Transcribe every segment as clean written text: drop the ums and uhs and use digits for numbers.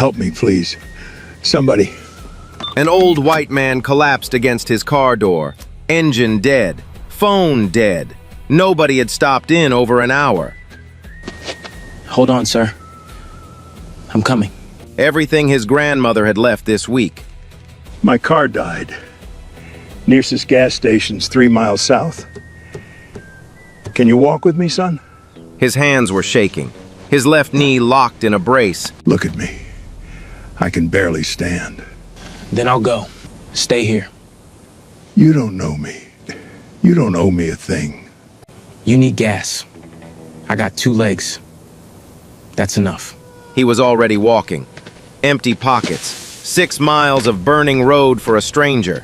Help me, please. Somebody. An old white man collapsed against his car door. Engine dead. Phone dead. Nobody had stopped in over an hour. Hold on, sir. I'm coming. Everything his grandmother had left this week. My car died. Nearest gas station's 3 miles south. Can you walk with me, son? His hands were shaking. His left knee locked in a brace. Look at me. I can barely stand. Then I'll go. Stay here. You don't know me. You don't owe me a thing. You need gas. I got 2 legs. That's enough. He was already walking. Empty pockets. 6 miles of burning road for a stranger.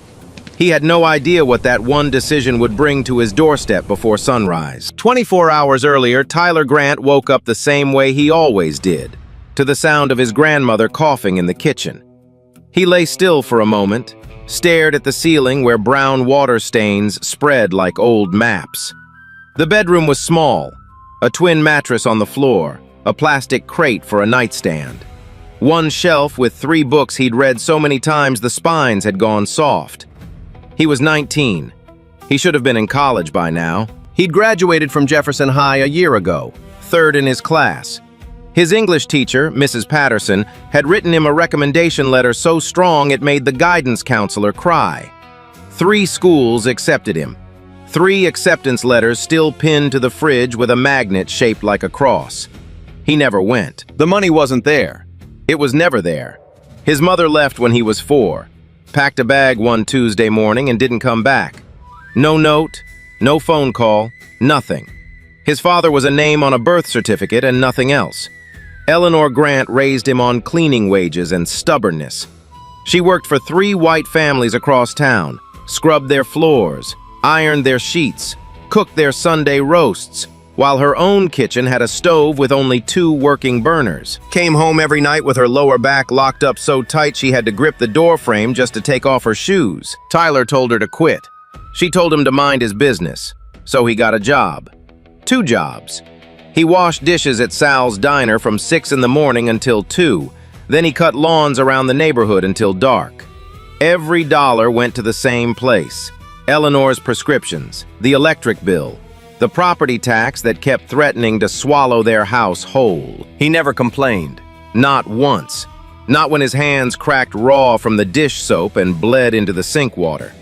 He had no idea what that one decision would bring to his doorstep before sunrise. 24 hours earlier, Tyler Grant woke up the same way he always did, to the sound of his grandmother coughing in the kitchen. He lay still for a moment, stared at the ceiling where brown water stains spread like old maps. The bedroom was small, a twin mattress on the floor, a plastic crate for a nightstand. One shelf with 3 books he'd read so many times the spines had gone soft. He was 19. He should have been in college by now. He'd graduated from Jefferson High a year ago, 3rd in his class. His English teacher, Mrs. Patterson, had written him a recommendation letter so strong it made the guidance counselor cry. 3 schools accepted him. 3 acceptance letters still pinned to the fridge with a magnet shaped like a cross. He never went. The money wasn't there. It was never there. His mother left when he was 4. Packed a bag one Tuesday morning and didn't come back. No note, no phone call, nothing. His father was a name on a birth certificate and nothing else. Eleanor Grant raised him on cleaning wages and stubbornness. She worked for 3 white families across town, scrubbed their floors, ironed their sheets, cooked their Sunday roasts, while her own kitchen had a stove with only 2 working burners. Came home every night with her lower back locked up so tight she had to grip the door frame just to take off her shoes. Tyler told her to quit. She told him to mind his business, so he got a job. 2 jobs. He washed dishes at Sal's Diner from 6 in the morning until 2. Then he cut lawns around the neighborhood until dark. Every dollar went to the same place. Eleanor's prescriptions, the electric bill, the property tax that kept threatening to swallow their house whole. He never complained. Not once. Not when his hands cracked raw from the dish soap and bled into the sink water.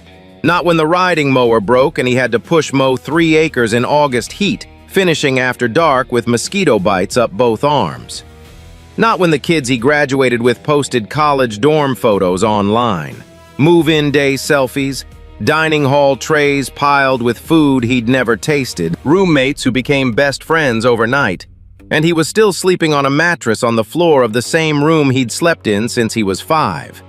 Not when the riding mower broke and he had to push mow 3 acres in August heat, finishing after dark with mosquito bites up both arms. Not when the kids he graduated with posted college dorm photos online, move-in day selfies, dining hall trays piled with food he'd never tasted, roommates who became best friends overnight, and he was still sleeping on a mattress on the floor of the same room he'd slept in since he was 5.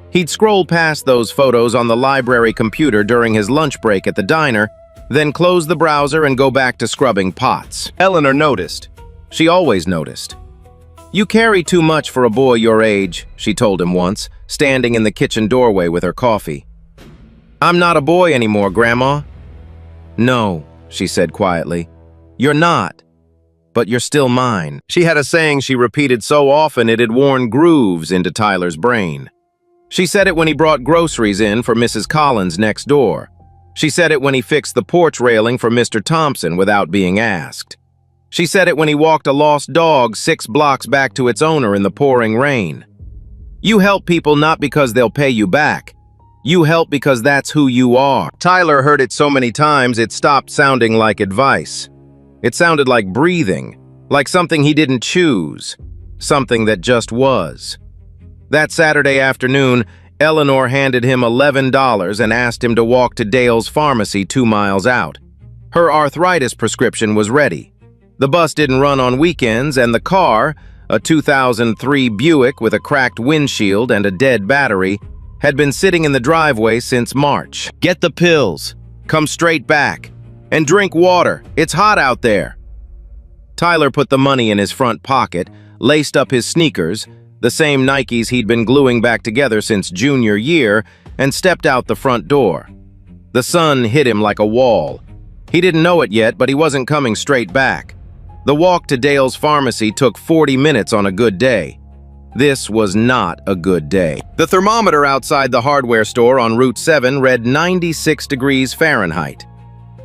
He'd scroll past those photos on the library computer during his lunch break at the diner, then close the browser and go back to scrubbing pots. Eleanor noticed. She always noticed. "You carry too much for a boy your age," she told him once, standing in the kitchen doorway with her coffee. "I'm not a boy anymore, Grandma." "No," she said quietly. "You're not, but you're still mine." She had a saying she repeated so often it had worn grooves into Tyler's brain. She said it when he brought groceries in for Mrs. Collins next door. She said it when he fixed the porch railing for Mr. Thompson without being asked. She said it when he walked a lost dog 6 blocks back to its owner in the pouring rain. You help people not because they'll pay you back. You help because that's who you are. Tyler heard it so many times it stopped sounding like advice. It sounded like breathing, like something he didn't choose, something that just was. That Saturday afternoon, Eleanor handed him $11 and asked him to walk to Dale's pharmacy 2 miles out. Her arthritis prescription was ready. The bus didn't run on weekends, and the car, a 2003 Buick with a cracked windshield and a dead battery, had been sitting in the driveway since March. "Get the pills, come straight back, and drink water. It's hot out there." Tyler put the money in his front pocket, laced up his sneakers, the same Nikes he'd been gluing back together since junior year, and stepped out the front door. The sun hit him like a wall. He didn't know it yet, but he wasn't coming straight back. The walk to Dale's pharmacy took 40 minutes on a good day. This was not a good day. The thermometer outside the hardware store on Route 7 read 96 degrees Fahrenheit.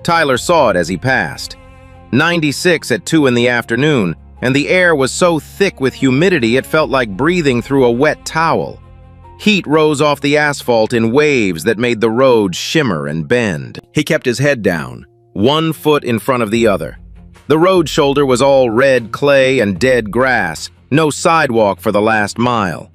Tyler saw it as he passed. 96 at 2 in the afternoon, and the air was so thick with humidity it felt like breathing through a wet towel. Heat rose off the asphalt in waves that made the road shimmer and bend. He kept his head down, one foot in front of the other. The road shoulder was all red clay and dead grass, no sidewalk for the last mile.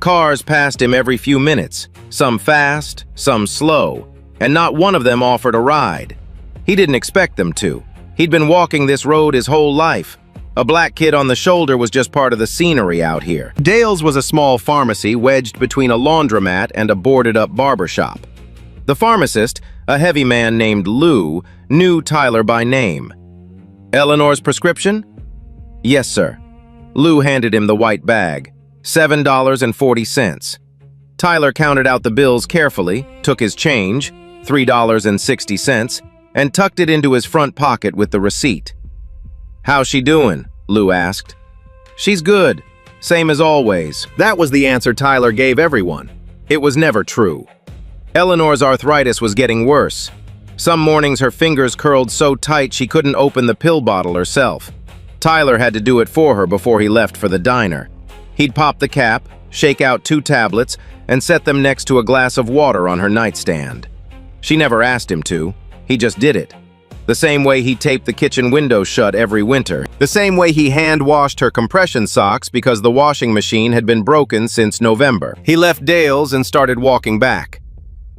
Cars passed him every few minutes, some fast, some slow, and not one of them offered a ride. He didn't expect them to. He'd been walking this road his whole life. A black kid on the shoulder was just part of the scenery out here. Dale's was a small pharmacy wedged between a laundromat and a boarded-up barbershop. The pharmacist, a heavy man named Lou, knew Tyler by name. "Eleanor's prescription?" "Yes, sir." Lou handed him the white bag, $7.40. Tyler counted out the bills carefully, took his change, $3.60, and tucked it into his front pocket with the receipt. "How's she doing?" Lou asked. "She's good, same as always." That was the answer Tyler gave everyone. It was never true. Eleanor's arthritis was getting worse. Some mornings her fingers curled so tight she couldn't open the pill bottle herself. Tyler had to do it for her before he left for the diner. He'd pop the cap, shake out 2 tablets, and set them next to a glass of water on her nightstand. She never asked him to. He just did it. The same way he taped the kitchen window shut every winter. The same way he hand-washed her compression socks because the washing machine had been broken since November. He left Dale's and started walking back.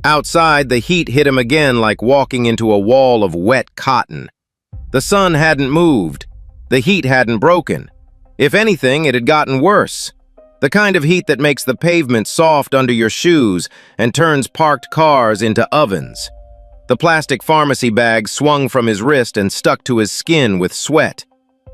Outside, the heat hit him again like walking into a wall of wet cotton. The sun hadn't moved. The heat hadn't broken. If anything, it had gotten worse. The kind of heat that makes the pavement soft under your shoes and turns parked cars into ovens. The plastic pharmacy bag swung from his wrist and stuck to his skin with sweat.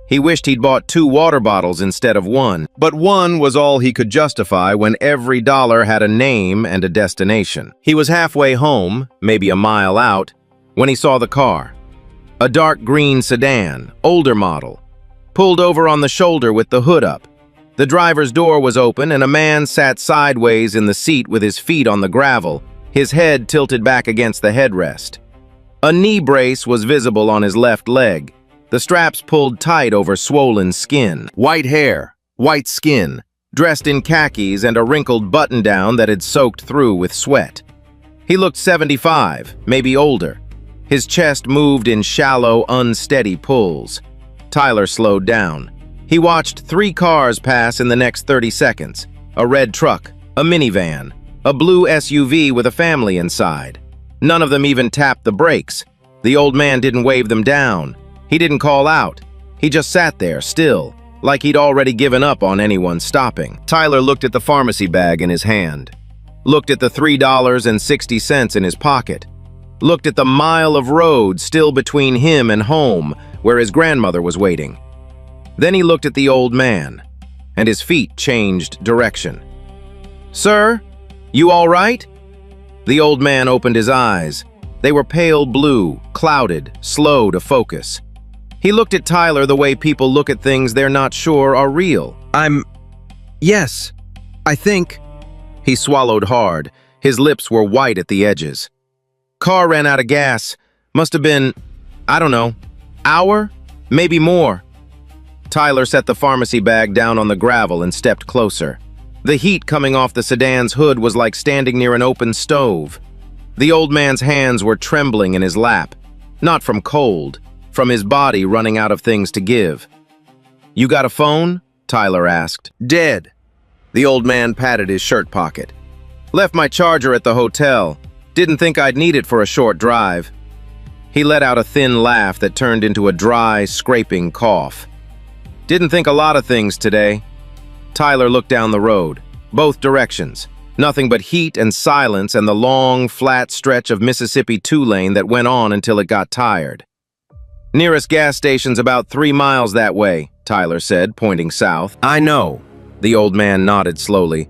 He wished he'd bought 2 water bottles instead of 1, but 1 was all he could justify when every dollar had a name and a destination. He was halfway home, maybe a mile out, when he saw the car. A dark green sedan, older model, pulled over on the shoulder with the hood up. The driver's door was open and a man sat sideways in the seat with his feet on the gravel, his head tilted back against the headrest. A knee brace was visible on his left leg, the straps pulled tight over swollen skin. White hair, white skin, dressed in khakis and a wrinkled button-down that had soaked through with sweat. He looked 75, maybe older. His chest moved in shallow, unsteady pulls. Tyler slowed down. He watched 3 cars pass in the next 30 seconds. A red truck, a minivan, a blue SUV with a family inside. None of them even tapped the brakes. The old man didn't wave them down. He didn't call out. He just sat there, still, like he'd already given up on anyone stopping. Tyler looked at the pharmacy bag in his hand. Looked at the $3.60 in his pocket. Looked at the mile of road still between him and home, where his grandmother was waiting. Then he looked at the old man, and his feet changed direction. "Sir, you all right?" The old man opened his eyes. They were pale blue, clouded, slow to focus. He looked at Tyler the way people look at things they're not sure are real. Yes, I think." He swallowed hard. His lips were white at the edges. "Car ran out of gas. Must have been, I don't know, hour? Maybe more." Tyler set the pharmacy bag down on the gravel and stepped closer. The heat coming off the sedan's hood was like standing near an open stove. The old man's hands were trembling in his lap, not from cold, from his body running out of things to give. "You got a phone?" Tyler asked. "Dead." The old man patted his shirt pocket. "Left my charger at the hotel. Didn't think I'd need it for a short drive." He let out a thin laugh that turned into a dry, scraping cough. "Didn't think a lot of things today." Tyler looked down the road, both directions. Nothing but heat and silence and the long, flat stretch of Mississippi 2-lane that went on until it got tired. "Nearest gas station's about 3 miles that way," Tyler said, pointing south. "I know." The old man nodded slowly.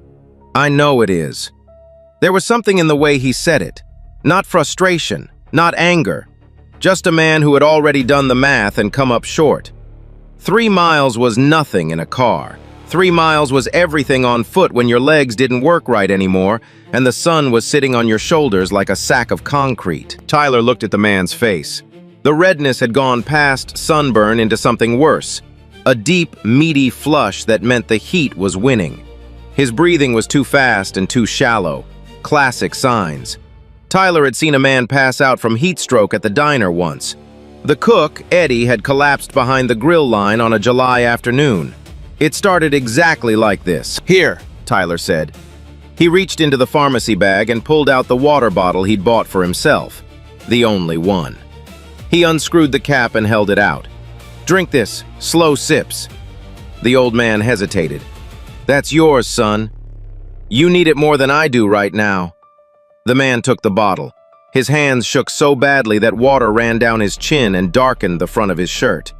"I know it is." There was something in the way he said it. Not frustration, not anger. Just a man who had already done the math and come up short. 3 miles was nothing in a car. 3 miles was everything on foot when your legs didn't work right anymore, and the sun was sitting on your shoulders like a sack of concrete. Tyler looked at the man's face. The redness had gone past sunburn into something worse, a deep, meaty flush that meant the heat was winning. His breathing was too fast and too shallow. Classic signs. Tyler had seen a man pass out from heat stroke at the diner once. The cook, Eddie, had collapsed behind the grill line on a July afternoon. It started exactly like this. Here, Tyler said. He reached into the pharmacy bag and pulled out the water bottle he'd bought for himself. The only one. He unscrewed the cap and held it out. Drink this, slow sips. The old man hesitated. That's yours, son. You need it more than I do right now. The man took the bottle. His hands shook so badly that water ran down his chin and darkened the front of his shirt.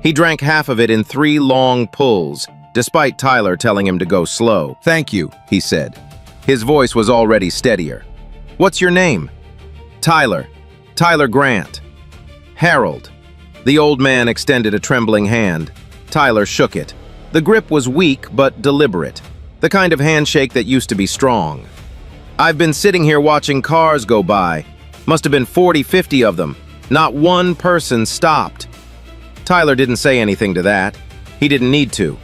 He drank half of it in 3 long pulls, despite Tyler telling him to go slow. Thank you, he said. His voice was already steadier. What's your name? Tyler. Tyler Grant. Harold. The old man extended a trembling hand. Tyler shook it. The grip was weak but deliberate, the kind of handshake that used to be strong. I've been sitting here watching cars go by. Must have been 40, 50 of them. Not one person stopped. Tyler didn't say anything to that. He didn't need to.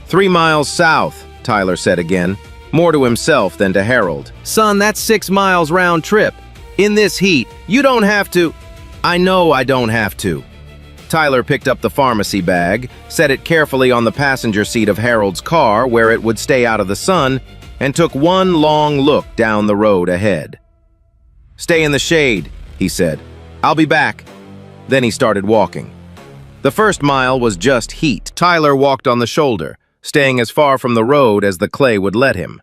3 miles south, Tyler said again, more to himself than to Harold. Son, that's 6 miles round trip. In this heat, you don't have to. I know I don't have to. Tyler picked up the pharmacy bag, set it carefully on the passenger seat of Harold's car where it would stay out of the sun, and took one long look down the road ahead. Stay in the shade, he said. I'll be back. Then he started walking. The first mile was just heat. Tyler walked on the shoulder, staying as far from the road as the clay would let him.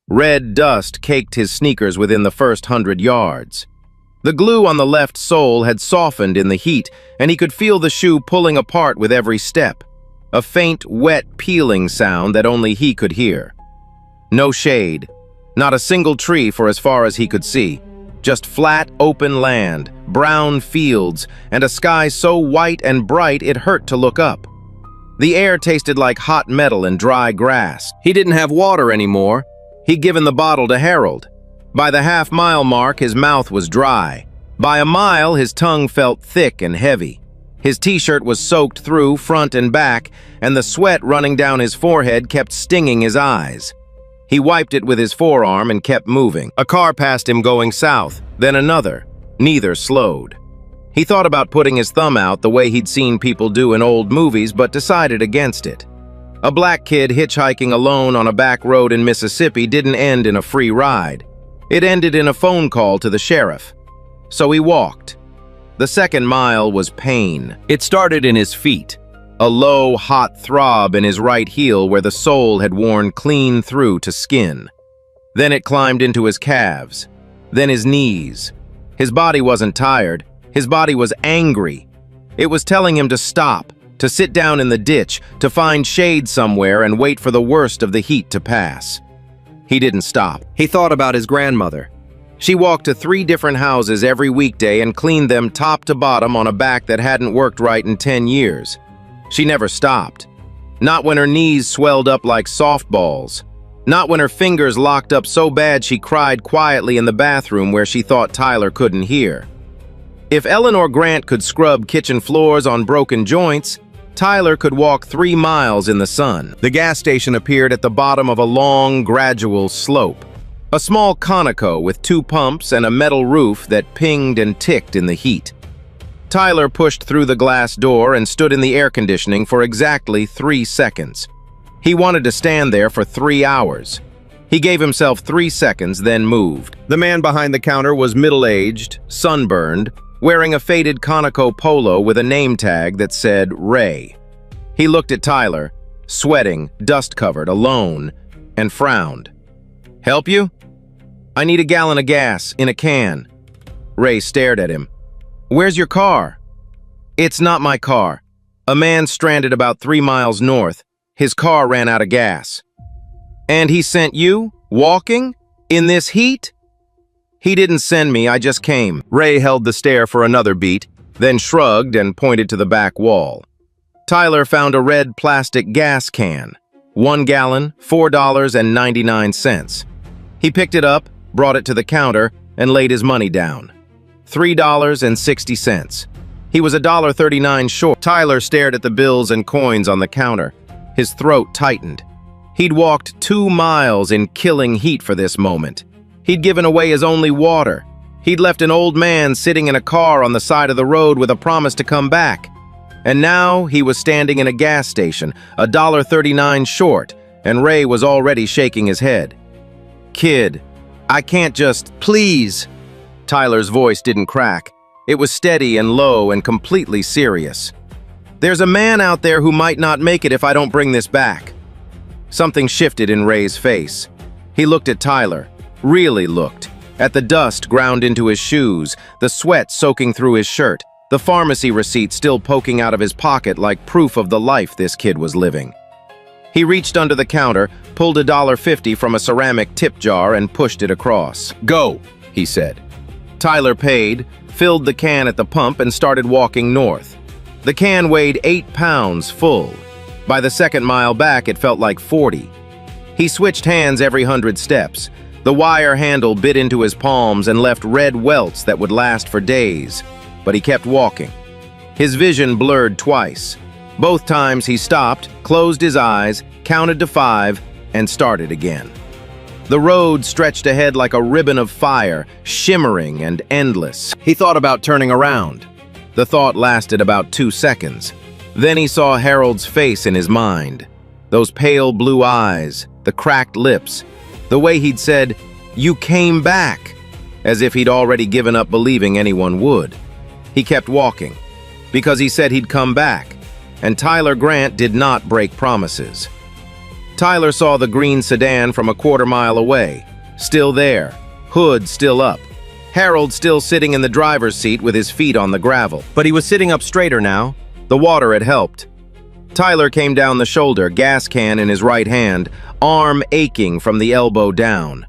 Red dust caked his sneakers within the first 100 yards. The glue on the left sole had softened in the heat, and he could feel the shoe pulling apart with every step, a faint, wet peeling sound that only he could hear. No shade, not a single tree for as far as he could see, just flat, open land, brown fields, and a sky so white and bright it hurt to look up. The air tasted like hot metal and dry grass. He didn't have water anymore. He'd given the bottle to Harold. By the half-mile mark, his mouth was dry. By a mile, his tongue felt thick and heavy. His t-shirt was soaked through front and back, and the sweat running down his forehead kept stinging his eyes. He wiped it with his forearm and kept moving. A car passed him going south, then another. Neither slowed. He thought about putting his thumb out the way he'd seen people do in old movies, but decided against it. A black kid hitchhiking alone on a back road in Mississippi didn't end in a free ride. It ended in a phone call to the sheriff. So he walked. The second mile was pain. It started in his feet. A low, hot throb in his right heel where the sole had worn clean through to skin. Then it climbed into his calves. Then his knees. His body wasn't tired. His body was angry. It was telling him to stop, to sit down in the ditch, to find shade somewhere and wait for the worst of the heat to pass. He didn't stop. He thought about his grandmother. She walked to 3 different houses every weekday and cleaned them top to bottom on a back that hadn't worked right in 10 years. She never stopped. Not when her knees swelled up like softballs. Not when her fingers locked up so bad she cried quietly in the bathroom where she thought Tyler couldn't hear. If Eleanor Grant could scrub kitchen floors on broken joints, Tyler could walk 3 miles in the sun. The gas station appeared at the bottom of a long, gradual slope. A small Conoco with 2 pumps and a metal roof that pinged and ticked in the heat. Tyler pushed through the glass door and stood in the air conditioning for exactly 3 seconds. He wanted to stand there for 3 hours. He gave himself 3 seconds, then moved. The man behind the counter was middle-aged, sunburned, wearing a faded Conoco polo with a name tag that said Ray. He looked at Tyler, sweating, dust-covered, alone, and frowned. Help you? I need a gallon of gas, in a can. Ray stared at him. Where's your car? It's not my car. A man stranded about 3 miles north. His car ran out of gas. And he sent you? Walking? In this heat? He didn't send me, I just came. Ray held the stare for another beat, then shrugged and pointed to the back wall. Tyler found a red plastic gas can. 1 gallon, $4.99. He picked it up, brought it to the counter, and laid his money down. $3.60. He was $1.39 short. Tyler stared at the bills and coins on the counter. His throat tightened. He'd walked 2 miles in killing heat for this moment. He'd given away his only water. He'd left an old man sitting in a car on the side of the road with a promise to come back. And now he was standing in a gas station, $1.39 short, and Ray was already shaking his head. "Kid, I can't just, please." Tyler's voice didn't crack. It was steady and low and completely serious. "There's a man out there who might not make it if I don't bring this back." Something shifted in Ray's face. He looked at Tyler, really looked, at the dust ground into his shoes, the sweat soaking through his shirt, the pharmacy receipt still poking out of his pocket like proof of the life this kid was living. He reached under the counter, pulled $1.50 from a ceramic tip jar and pushed it across. "Go," he said. Tyler paid, filled the can at the pump and started walking north. The can weighed 8 pounds full. By the second mile back, it felt like 40. He switched hands every 100 steps. The wire handle bit into his palms and left red welts that would last for days. But he kept walking. His vision blurred twice. Both times he stopped, closed his eyes, counted to 5, and started again. The road stretched ahead like a ribbon of fire, shimmering and endless. He thought about turning around. The thought lasted about 2 seconds. Then he saw Harold's face in his mind. Those pale blue eyes, the cracked lips, the way he'd said, "You came back," as if he'd already given up believing anyone would. He kept walking, because he said he'd come back, and Tyler Grant did not break promises. Tyler saw the green sedan from a quarter-mile away, still there, hood still up. Harold still sitting in the driver's seat with his feet on the gravel. But he was sitting up straighter now. The water had helped. Tyler came down the shoulder, gas can in his right hand, arm aching from the elbow down.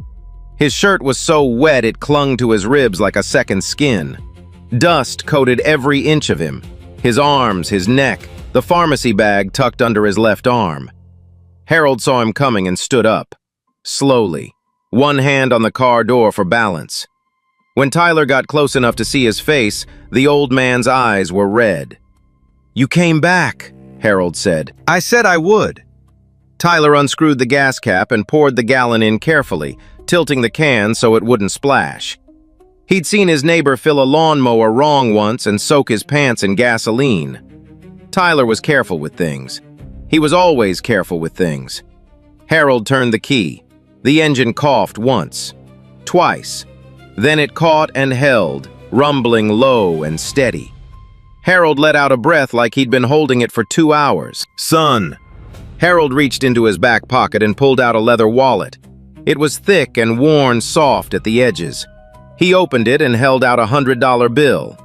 His shirt was so wet it clung to his ribs like a second skin. Dust coated every inch of him, his arms, his neck, the pharmacy bag tucked under his left arm. Harold saw him coming and stood up, slowly, one hand on the car door for balance. When Tyler got close enough to see his face, the old man's eyes were red. "You came back," Harold said. "I said I would." Tyler unscrewed the gas cap and poured the gallon in carefully, tilting the can so it wouldn't splash. He'd seen his neighbor fill a lawnmower wrong once and soak his pants in gasoline. Tyler was careful with things. He was always careful with things. Harold turned the key. The engine coughed once, twice. Then it caught and held, rumbling low and steady. Harold let out a breath like he'd been holding it for 2 hours. "Son." Harold reached into his back pocket and pulled out a leather wallet. It was thick and worn soft at the edges. He opened it and held out a $100 bill.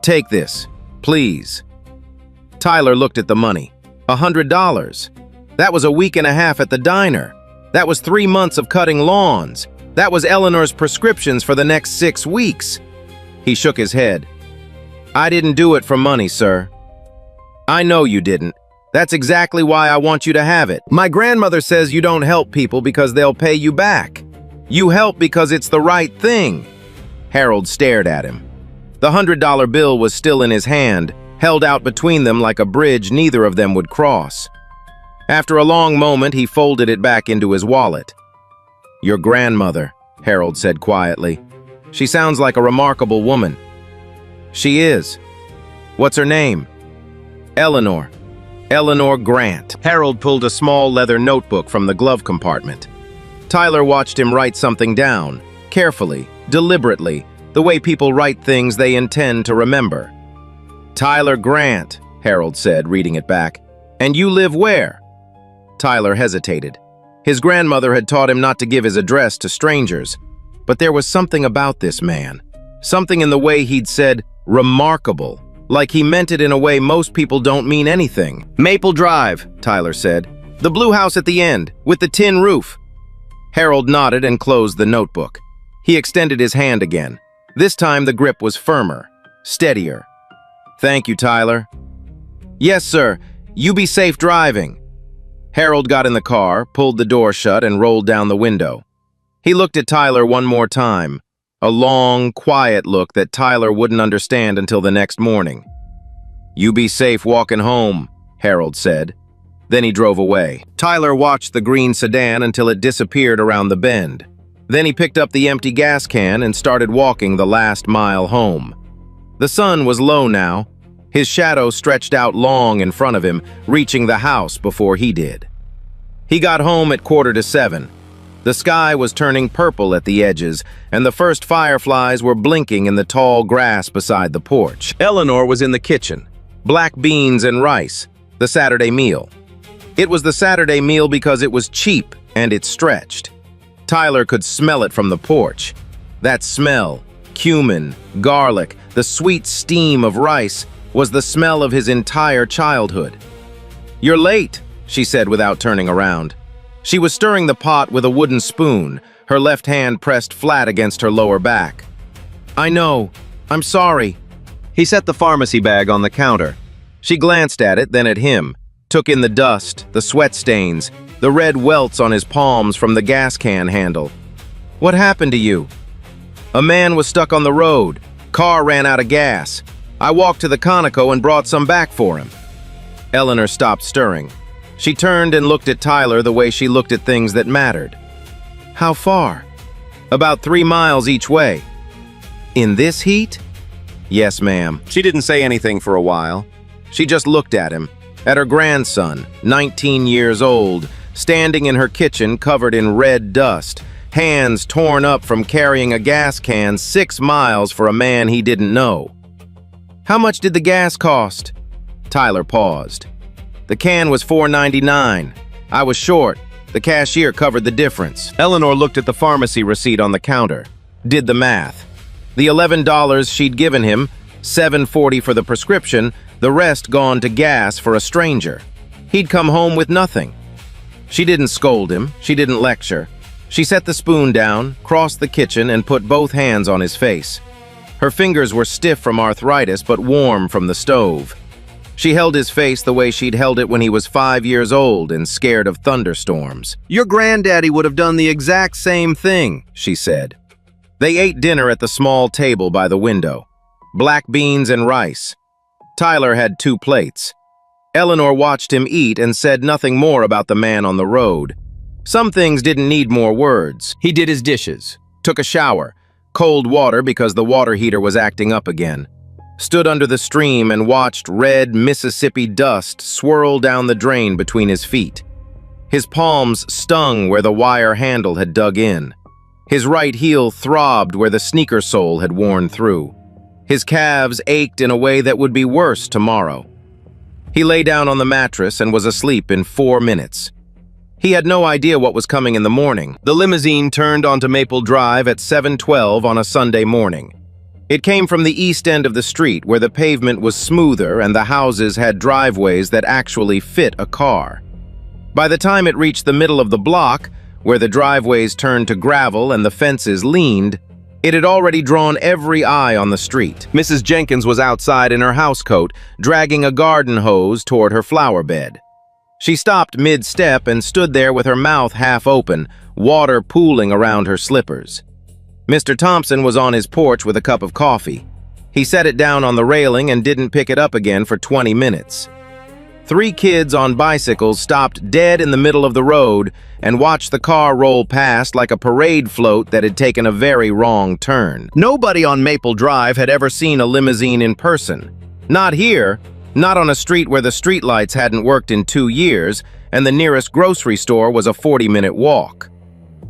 "Take this, please." Tyler looked at the money. $100. That was a week and a half at the diner. That was 3 months of cutting lawns. That was Eleanor's prescriptions for the next 6 weeks. He shook his head. "I didn't do it for money, sir." "I know you didn't. That's exactly why I want you to have it. My grandmother says you don't help people because they'll pay you back. You help because it's the right thing." Harold stared at him. The $100 bill was still in his hand, held out between them like a bridge neither of them would cross. After a long moment, he folded it back into his wallet. "Your grandmother," Harold said quietly. "She sounds like a remarkable woman." "She is. What's her name?" "Eleanor. Eleanor Grant." Harold pulled a small leather notebook from the glove compartment. Tyler watched him write something down, carefully, deliberately, the way people write things they intend to remember. "Tyler Grant," Harold said, reading it back. "And you live where?" Tyler hesitated. His grandmother had taught him not to give his address to strangers, but there was something about this man, something in the way he'd said, remarkable, like he meant it in a way most people don't mean anything. "Maple Drive," Tyler said. "The blue house at the end, with the tin roof." Harold nodded and closed the notebook. He extended his hand again. This time the grip was firmer, steadier. "Thank you, Tyler." "Yes, sir. You be safe driving." Harold got in the car, pulled the door shut, and rolled down the window. He looked at Tyler one more time, a long, quiet look that Tyler wouldn't understand until the next morning. "You be safe walking home," Harold said. Then he drove away. Tyler watched the green sedan until it disappeared around the bend. Then he picked up the empty gas can and started walking the last mile home. The sun was low now. His shadow stretched out long in front of him, reaching the house before he did. He got home at 6:45. The sky was turning purple at the edges, and the first fireflies were blinking in the tall grass beside the porch. Eleanor was in the kitchen. Black beans and rice, the Saturday meal. It was the Saturday meal because it was cheap and it stretched. Tyler could smell it from the porch. That smell, cumin, garlic, the sweet steam of rice, was the smell of his entire childhood. "You're late," she said without turning around. She was stirring the pot with a wooden spoon, her left hand pressed flat against her lower back. "I know. I'm sorry." He set the pharmacy bag on the counter. She glanced at it, then at him, took in the dust, the sweat stains, the red welts on his palms from the gas can handle. "What happened to you?" "A man was stuck on the road. Car ran out of gas. I walked to the Conoco and brought some back for him." Eleanor stopped stirring. She turned and looked at Tyler the way she looked at things that mattered. "How far?" "About 3 miles each way." "In this heat?" "Yes, ma'am." She didn't say anything for a while. She just looked at him, at her grandson, 19 years old, standing in her kitchen covered in red dust, hands torn up from carrying a gas can 6 miles for a man he didn't know. "How much did the gas cost?" Tyler paused. "The can was $4.99. I was short. The cashier covered the difference." Eleanor looked at the pharmacy receipt on the counter, did the math. The $11 she'd given him, $7.40 for the prescription, the rest gone to gas for a stranger. He'd come home with nothing. She didn't scold him. She didn't lecture. She set the spoon down, crossed the kitchen, and put both hands on his face. Her fingers were stiff from arthritis but warm from the stove. She held his face the way she'd held it when he was 5 years old and scared of thunderstorms. "Your granddaddy would have done the exact same thing," she said. They ate dinner at the small table by the window. Black beans and rice. Tyler had 2 plates. Eleanor watched him eat and said nothing more about the man on the road. Some things didn't need more words. He did his dishes, took a shower, cold water because the water heater was acting up again, stood under the stream and watched red Mississippi dust swirl down the drain between his feet. His palms stung where the wire handle had dug in. His right heel throbbed where the sneaker sole had worn through. His calves ached in a way that would be worse tomorrow. He lay down on the mattress and was asleep in 4 minutes. He had no idea what was coming in the morning. The limousine turned onto Maple Drive at 7:12 on a Sunday morning. It came from the east end of the street where the pavement was smoother and the houses had driveways that actually fit a car. By the time it reached the middle of the block, where the driveways turned to gravel and the fences leaned, it had already drawn every eye on the street. Mrs. Jenkins was outside in her housecoat, dragging a garden hose toward her flower bed. She stopped mid-step and stood there with her mouth half open, water pooling around her slippers. Mr. Thompson was on his porch with a cup of coffee. He set it down on the railing and didn't pick it up again for 20 minutes. 3 kids on bicycles stopped dead in the middle of the road and watched the car roll past like a parade float that had taken a very wrong turn. Nobody on Maple Drive had ever seen a limousine in person. Not here, not on a street where the streetlights hadn't worked in 2 years and the nearest grocery store was a 40-minute walk.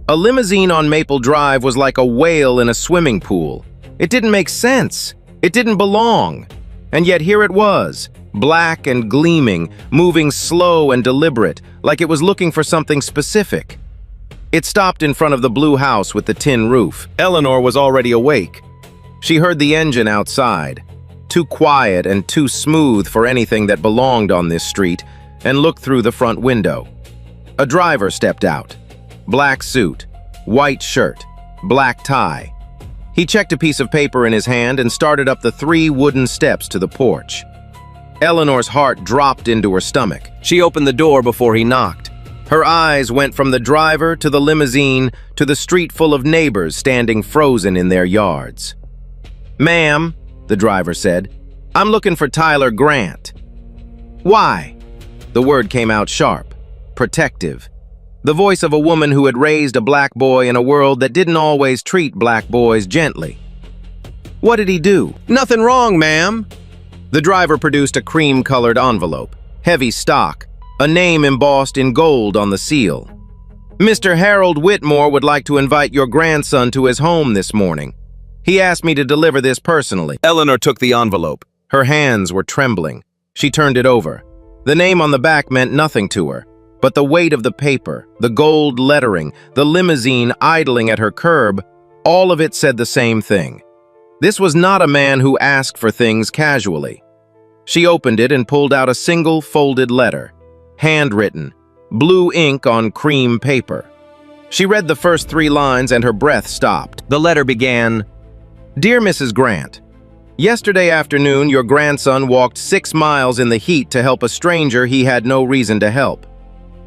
A limousine on Maple Drive was like a whale in a swimming pool. It didn't make sense. It didn't belong. And yet here it was, black and gleaming, moving slow and deliberate, like it was looking for something specific. It stopped in front of the blue house with the tin roof. Eleanor was already awake. She heard the engine outside, too quiet and too smooth for anything that belonged on this street, and looked through the front window. A driver stepped out. Black suit, white shirt, black tie. He checked a piece of paper in his hand and started up the 3 wooden steps to the porch. Eleanor's heart dropped into her stomach. She opened the door before he knocked. Her eyes went from the driver to the limousine to the street full of neighbors standing frozen in their yards. "Ma'am," the driver said, "I'm looking for Tyler Grant." "Why?" The word came out sharp, protective. The voice of a woman who had raised a black boy in a world that didn't always treat black boys gently. "What did he do?" "Nothing wrong, ma'am." The driver produced a cream-colored envelope, heavy stock, a name embossed in gold on the seal. "Mr. Harold Whitmore would like to invite your grandson to his home this morning. He asked me to deliver this personally." Eleanor took the envelope. Her hands were trembling. She turned it over. The name on the back meant nothing to her, but the weight of the paper, the gold lettering, the limousine idling at her curb, all of it said the same thing. This was not a man who asked for things casually. She opened it and pulled out a single folded letter, handwritten, blue ink on cream paper. She read the first 3 lines and her breath stopped. The letter began, "Dear Mrs. Grant, yesterday afternoon your grandson walked 6 miles in the heat to help a stranger he had no reason to help.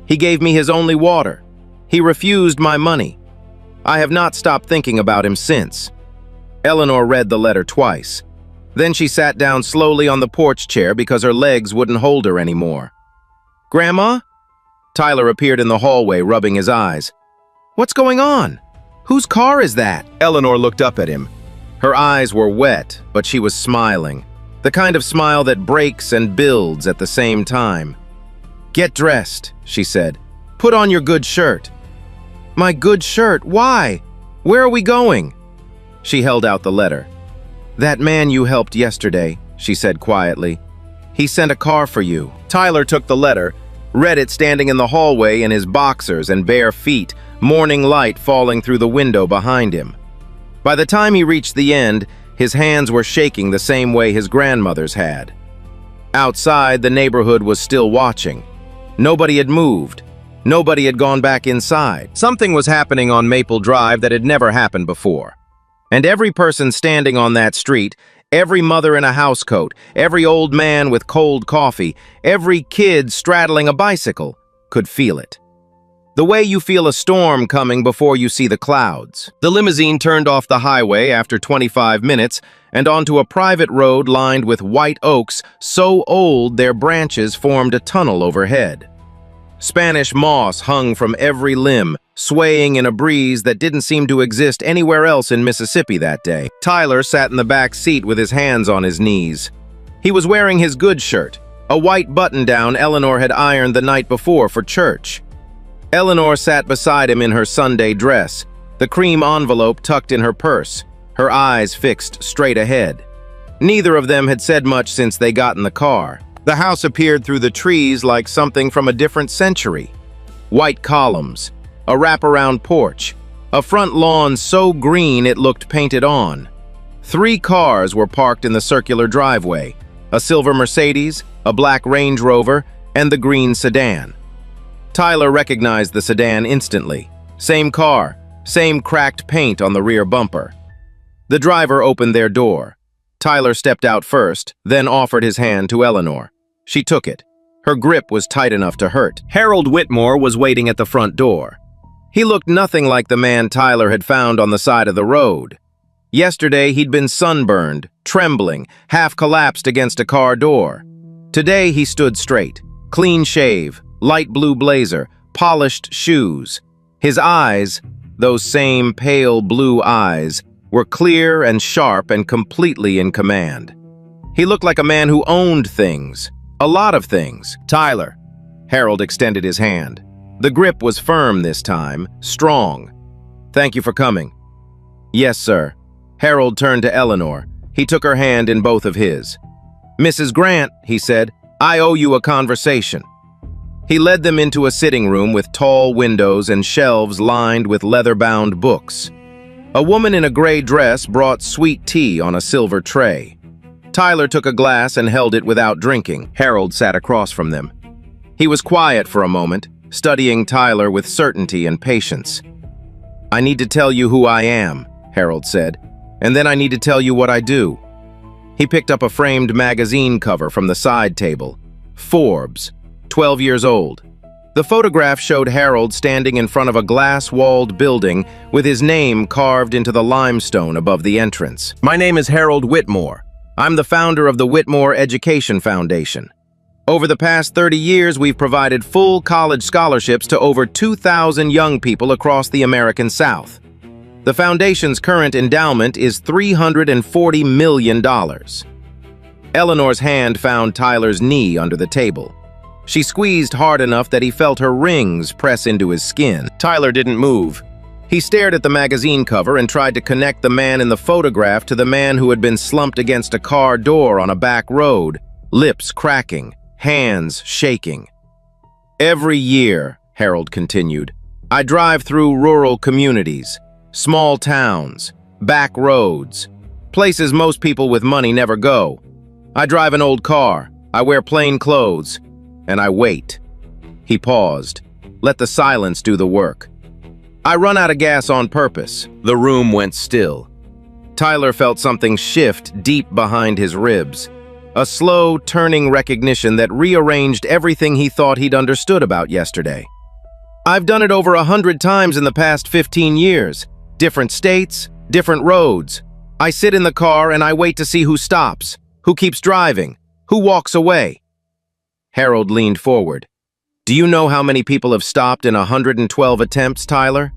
He gave me his only water. He refused my money. I have not stopped thinking about him since." Eleanor read the letter twice. Then she sat down slowly on the porch chair because her legs wouldn't hold her anymore. "Grandma?" Tyler appeared in the hallway, rubbing his eyes. "What's going on? Whose car is that?" Eleanor looked up at him. Her eyes were wet, but she was smiling, the kind of smile that breaks and builds at the same time. "Get dressed," she said. "Put on your good shirt." "My good shirt? Why? Where are we going?" She held out the letter. "That man you helped yesterday," she said quietly. "He sent a car for you." Tyler took the letter, read it standing in the hallway in his boxers and bare feet, morning light falling through the window behind him. By the time he reached the end, his hands were shaking the same way his grandmother's had. Outside, the neighborhood was still watching. Nobody had moved. Nobody had gone back inside. Something was happening on Maple Drive that had never happened before. And every person standing on that street, every mother in a housecoat, every old man with cold coffee, every kid straddling a bicycle, could feel it. The way you feel a storm coming before you see the clouds. The limousine turned off the highway after 25 minutes and onto a private road lined with white oaks so old their branches formed a tunnel overhead. Spanish moss hung from every limb, swaying in a breeze that didn't seem to exist anywhere else in Mississippi that day. Tyler sat in the back seat with his hands on his knees. He was wearing his good shirt, a white button-down Eleanor had ironed the night before for church. Eleanor sat beside him in her Sunday dress, the cream envelope tucked in her purse, her eyes fixed straight ahead. Neither of them had said much since they got in the car. The house appeared through the trees like something from a different century. White columns, a wraparound porch, a front lawn so green it looked painted on. 3 cars were parked in the circular driveway, a silver Mercedes, a black Range Rover, and the green sedan. Tyler recognized the sedan instantly. Same car, same cracked paint on the rear bumper. The driver opened their door. Tyler stepped out first, then offered his hand to Eleanor. She took it. Her grip was tight enough to hurt. Harold Whitmore was waiting at the front door. He looked nothing like the man Tyler had found on the side of the road. Yesterday, he'd been sunburned, trembling, half collapsed against a car door. Today, he stood straight, clean shave, light blue blazer, polished shoes. His eyes, those same pale blue eyes, were clear and sharp and completely in command. He looked like a man who owned things, a lot of things. "Tyler." Harold extended his hand. The grip was firm this time, strong. "Thank you for coming." "Yes, sir." Harold turned to Eleanor. He took her hand in both of his. "Mrs. Grant," he said, "I owe you a conversation." He led them into a sitting room with tall windows and shelves lined with leather-bound books. A woman in a gray dress brought sweet tea on a silver tray. Tyler took a glass and held it without drinking. Harold sat across from them. He was quiet for a moment, studying Tyler with certainty and patience. "I need to tell you who I am," Harold said, "and then I need to tell you what I do." He picked up a framed magazine cover from the side table. Forbes, 12 years old. The photograph showed Harold standing in front of a glass-walled building with his name carved into the limestone above the entrance. "My name is Harold Whitmore. I'm the founder of the Whitmore Education Foundation. Over the past 30 years, we've provided full college scholarships to over 2,000 young people across the American South. The foundation's current endowment is $340 million. Eleanor's hand found Tyler's knee under the table. She squeezed hard enough that he felt her rings press into his skin. Tyler didn't move. He stared at the magazine cover and tried to connect the man in the photograph to the man who had been slumped against a car door on a back road, lips cracking, hands shaking. "Every year," Harold continued, "I drive through rural communities, small towns, back roads, places most people with money never go. I drive an old car, I wear plain clothes, and I wait." He paused. Let the silence do the work. "I run out of gas on purpose." The room went still. Tyler felt something shift deep behind his ribs. A slow, turning recognition that rearranged everything he thought he'd understood about yesterday. "I've done it over 100 times in the past 15 years. Different states, different roads. I sit in the car and I wait to see who stops, who keeps driving, who walks away." Harold leaned forward. "Do you know how many people have stopped in 112 attempts, Tyler?"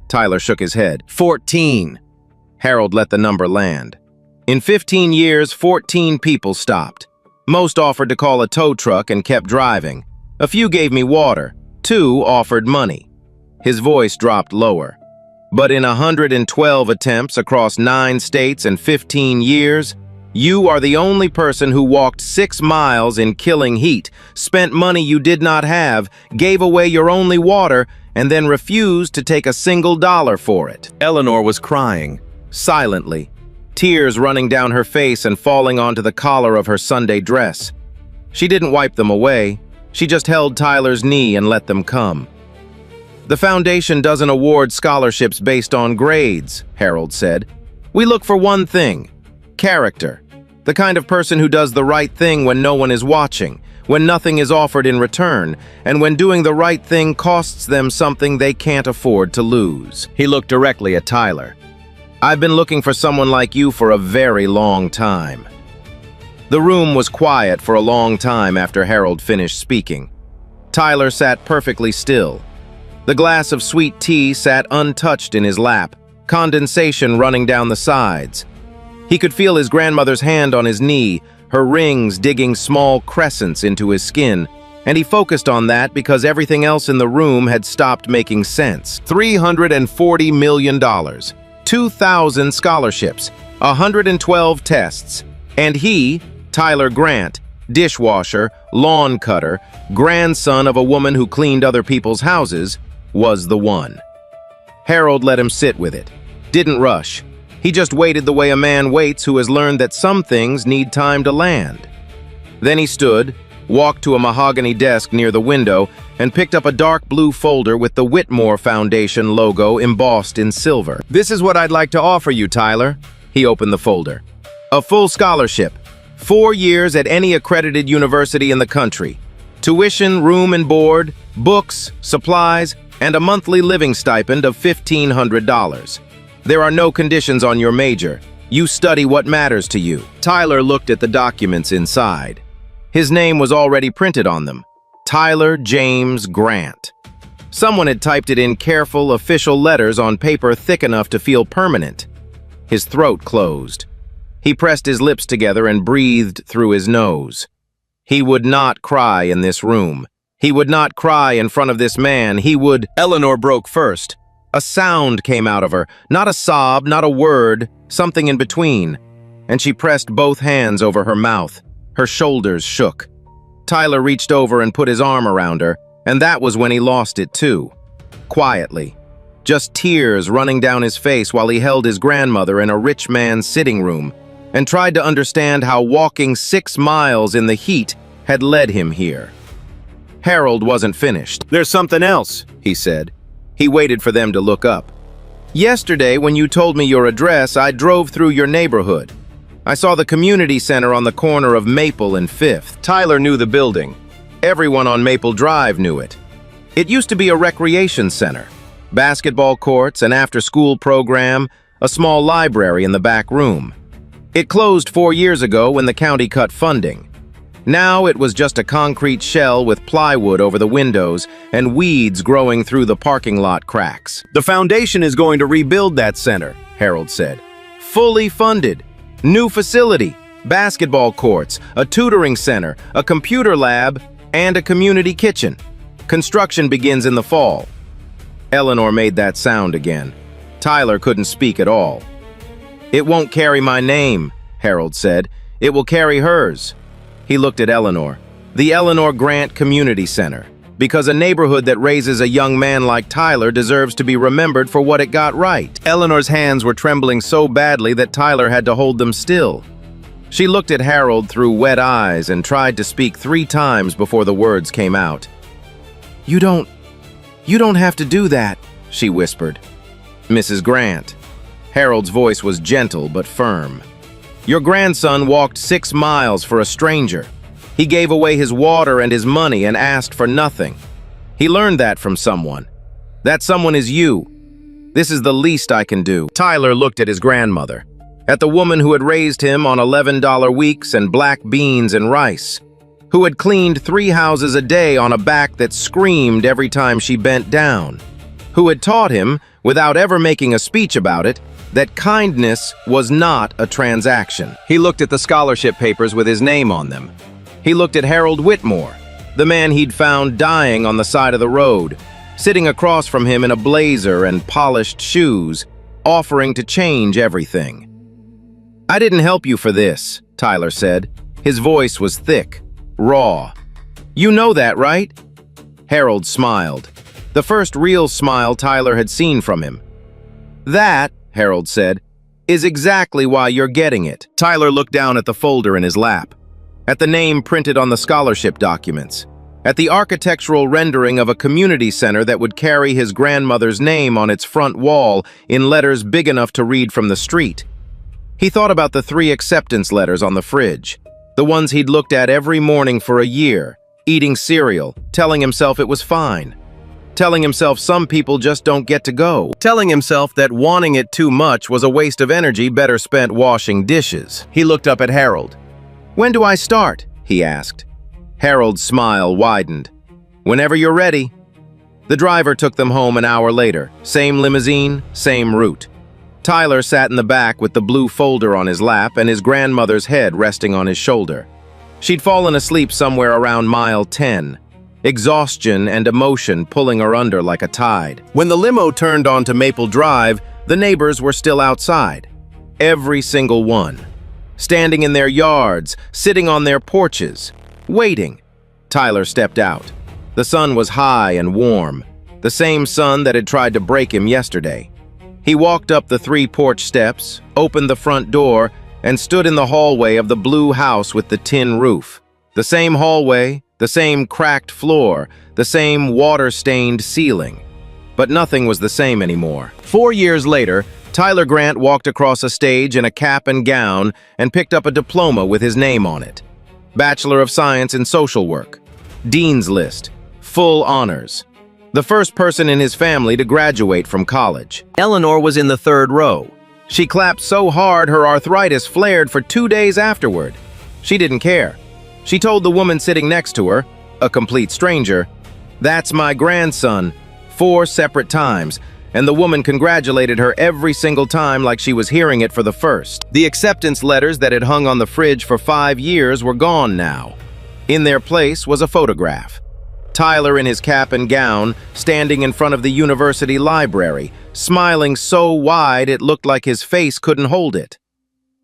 Tyler shook his head. 14. Harold let the number land. "In 15 years, 14 people stopped. Most offered to call a tow truck and kept driving. A few gave me water. 2 offered money." His voice dropped lower. "But in 112 attempts across 9 states and 15 years, you are the only person who walked 6 miles in killing heat, spent money you did not have, gave away your only water, and then refused to take a single dollar for it." Eleanor was crying, silently, tears running down her face and falling onto the collar of her Sunday dress. She didn't wipe them away. She just held Tyler's knee and let them come. "The foundation doesn't award scholarships based on grades," Harold said. "We look for one thing: character. The kind of person who does the right thing when no one is watching, when nothing is offered in return, and when doing the right thing costs them something they can't afford to lose." He looked directly at Tyler. "I've been looking for someone like you for a very long time." The room was quiet for a long time after Harold finished speaking. Tyler sat perfectly still. The glass of sweet tea sat untouched in his lap, condensation running down the sides. He could feel his grandmother's hand on his knee, her rings digging small crescents into his skin, and he focused on that because everything else in the room had stopped making sense. $340 million, 2,000 scholarships, 112 tests, and he, Tyler Grant, dishwasher, lawn cutter, grandson of a woman who cleaned other people's houses, was the one. Harold let him sit with it, didn't rush. He just waited the way a man waits who has learned that some things need time to land. Then he stood, walked to a mahogany desk near the window, and picked up a dark blue folder with the Whitmore Foundation logo embossed in silver. "This is what I'd like to offer you, Tyler." He opened the folder. "A full scholarship, 4 years at any accredited university in the country. Tuition, room and board, books, supplies, and a monthly living stipend of $1,500. There are no conditions on your major. You study what matters to you." Tyler looked at the documents inside. His name was already printed on them. Tyler James Grant. Someone had typed it in careful, official letters on paper thick enough to feel permanent. His throat closed. He pressed his lips together and breathed through his nose. He would not cry in this room. He would not cry in front of this man. He would... Eleanor broke first. A sound came out of her, not a sob, not a word, something in between, and she pressed both hands over her mouth. Her shoulders shook. Tyler reached over and put his arm around her, and that was when he lost it too. Quietly. Just tears running down his face while he held his grandmother in a rich man's sitting room and tried to understand how walking 6 miles in the heat had led him here. Harold wasn't finished. "There's something else," he said. He waited for them to look up. "Yesterday, when you told me your address, I drove through your neighborhood. I saw the community center on the corner of Maple and 5th. Tyler knew the building. Everyone on Maple Drive knew it. It used to be a recreation center. Basketball courts, an after-school program, a small library in the back room. It closed 4 years ago when the county cut funding. Now it was just a concrete shell with plywood over the windows and weeds growing through the parking lot cracks. "The foundation is going to rebuild that center," Harold said. "Fully funded. New facility, basketball courts, a tutoring center, a computer lab, and a community kitchen. Construction begins in the fall." Eleanor made that sound again. Tyler couldn't speak at all. "It won't carry my name," Harold said. "It will carry hers." He looked at Eleanor. "The Eleanor Grant Community Center. Because a neighborhood that raises a young man like Tyler deserves to be remembered for what it got right." Eleanor's hands were trembling so badly that Tyler had to hold them still. She looked at Harold through wet eyes and tried to speak 3 times before the words came out. You don't have to do that," she whispered. "Mrs. Grant." Harold's voice was gentle but firm. "Your grandson walked 6 miles for a stranger. He gave away his water and his money and asked for nothing. He learned that from someone. That someone is you. This is the least I can do." Tyler looked at his grandmother, at the woman who had raised him on $11 weeks and black beans and rice, who had cleaned 3 houses a day on a back that screamed every time she bent down, who had taught him, without ever making a speech about it, that kindness was not a transaction. He looked at the scholarship papers with his name on them. He looked at Harold Whitmore, the man he'd found dying on the side of the road, sitting across from him in a blazer and polished shoes, offering to change everything. "I didn't help you for this," Tyler said. His voice was thick, raw. "You know that, right?" Harold smiled, the first real smile Tyler had seen from him. "That," Harold said, "is exactly why you're getting it." Tyler looked down at the folder in his lap, at the name printed on the scholarship documents, at the architectural rendering of a community center that would carry his grandmother's name on its front wall in letters big enough to read from the street. He thought about the 3 acceptance letters on the fridge, the ones he'd looked at every morning for a year, eating cereal, telling himself it was fine, telling himself some people just don't get to go, telling himself that wanting it too much was a waste of energy better spent washing dishes. He looked up at Harold. "When do I start?" he asked. Harold's smile widened. "Whenever you're ready." The driver took them home an hour later. Same limousine, same route. Tyler sat in the back with the blue folder on his lap and his grandmother's head resting on his shoulder. She'd fallen asleep somewhere around mile 10, exhaustion and emotion pulling her under like a tide. When the limo turned onto Maple Drive, the neighbors were still outside. Every single one. Standing in their yards, sitting on their porches, waiting. Tyler stepped out. The sun was high and warm, the same sun that had tried to break him yesterday. He walked up the 3 porch steps, opened the front door, and stood in the hallway of the blue house with the tin roof. The same hallway, the same cracked floor, the same water-stained ceiling. But nothing was the same anymore. 4 years later, Tyler Grant walked across a stage in a cap and gown and picked up a diploma with his name on it. Bachelor of Science in Social Work. Dean's List. Full honors. The first person in his family to graduate from college. Eleanor was in the 3rd row. She clapped so hard her arthritis flared for 2 days afterward. She didn't care. She told the woman sitting next to her, a complete stranger, "That's my grandson," 4 separate times, and the woman congratulated her every single time like she was hearing it for the first. The acceptance letters that had hung on the fridge for 5 years were gone now. In their place was a photograph. Tyler in his cap and gown, standing in front of the university library, smiling so wide it looked like his face couldn't hold it.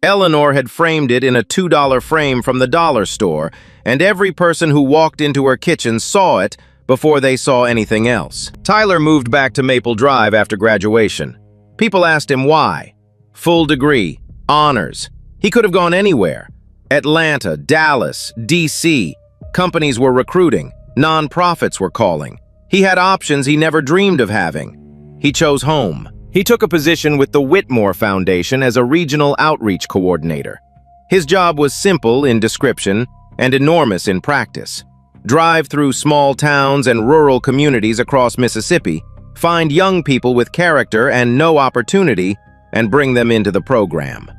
Eleanor had framed it in a $2 frame from the dollar store, and every person who walked into her kitchen saw it before they saw anything else. Tyler moved back to Maple Drive after graduation. People asked him why. Full degree, honors. He could have gone anywhere. Atlanta, Dallas, D.C. Companies were recruiting. Non-profits were calling. He had options he never dreamed of having. He chose home. He took a position with the Whitmore Foundation as a regional outreach coordinator. His job was simple in description and enormous in practice. drive through small towns and rural communities across Mississippi, find young people with character and no opportunity, and bring them into the program.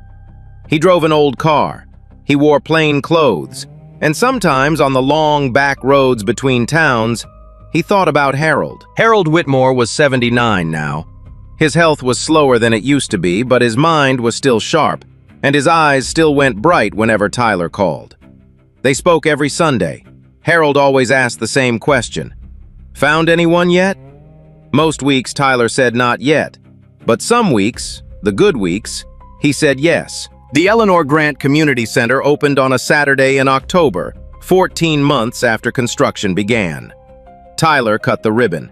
He drove an old car. He wore plain clothes. And sometimes on the long back roads between towns, he thought about Harold. Harold Whitmore was 79 now. His health was slower than it used to be, but his mind was still sharp, and his eyes still went bright whenever Tyler called. They spoke every Sunday. Harold always asked the same question. "Found anyone yet?" Most weeks Tyler said not yet, but some weeks, the good weeks, he said yes. The Eleanor Grant Community Center opened on a Saturday in October, 14 months after construction began. Tyler cut the ribbon.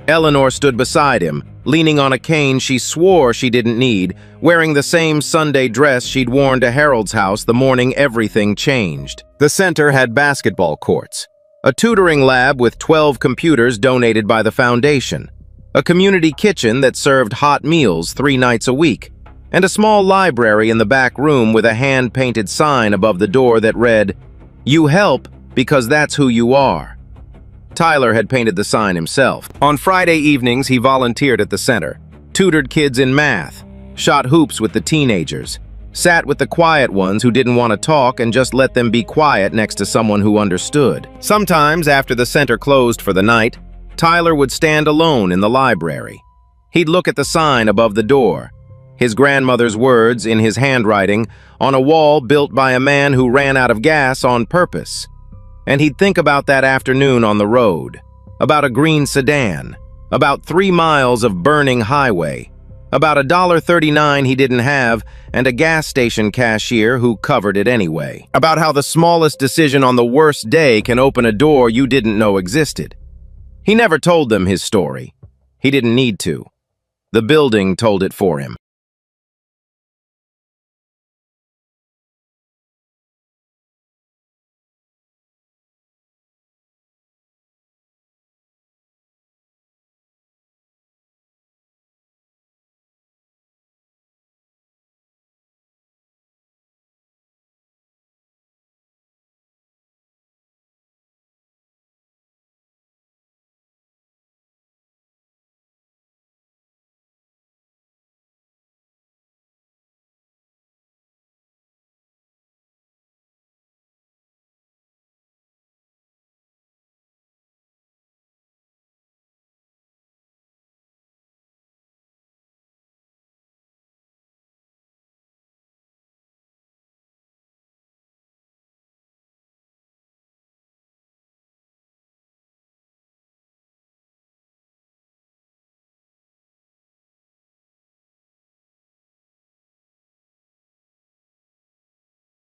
Eleanor stood beside him, leaning on a cane she swore she didn't need, wearing the same Sunday dress she'd worn to Harold's house the morning everything changed. The center had basketball courts, a tutoring lab with 12 computers donated by the foundation, a community kitchen that served hot meals 3 nights a week, and a small library in the back room with a hand-painted sign above the door that read, "You help because that's who you are." Tyler had painted the sign himself. On Friday evenings, he volunteered at the center, tutored kids in math, shot hoops with the teenagers, sat with the quiet ones who didn't want to talk and just let them be quiet next to someone who understood. Sometimes, after the center closed for the night, Tyler would stand alone in the library. He'd look at the sign above the door, his grandmother's words in his handwriting on a wall built by a man who ran out of gas on purpose. And he'd think about that afternoon on the road, about a green sedan, about 3 miles of burning highway, about $1.39 he didn't have and a gas station cashier who covered it anyway, about how the smallest decision on the worst day can open a door you didn't know existed. He never told them his story. He didn't need to. The building told it for him.